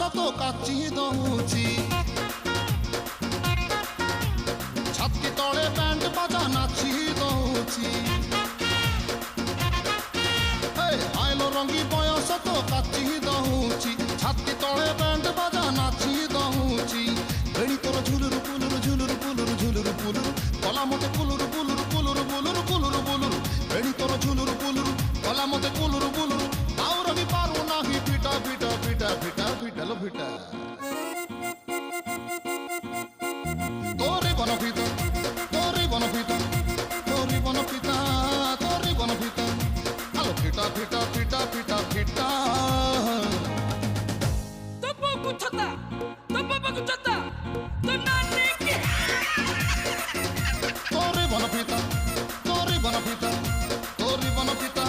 तो काची दौची छाती तले बैंड बाजा नाची दौची आइलो रंगी बयस तो काची दौची छाती तले बैंड बाजा नाची दौची बेणी तोर झुलुरु पुलुरु झुलुरु पुलुरु झुलुरु पुलुरु कला मते पुलुरु पुलुरु पुलुरु पुलुरु पुलुरु पुलुरु बेणी तोर झुलुरु पुलुरु कला मते पुलुरु पुलुरु आउर भी पारू नाही पिटा पिटा पिटा पिटा पिटालो पिटा तोरे बन पिता तोरे बन पिता तोरे बन पिता तोरे बन पिता आलो पिटा पिटा पिटा पिटा पिटा तो बाबू छता तो बाबा को छता तो नानी के तोरे बन पिता तोरे बन पिता तोरे बन पिता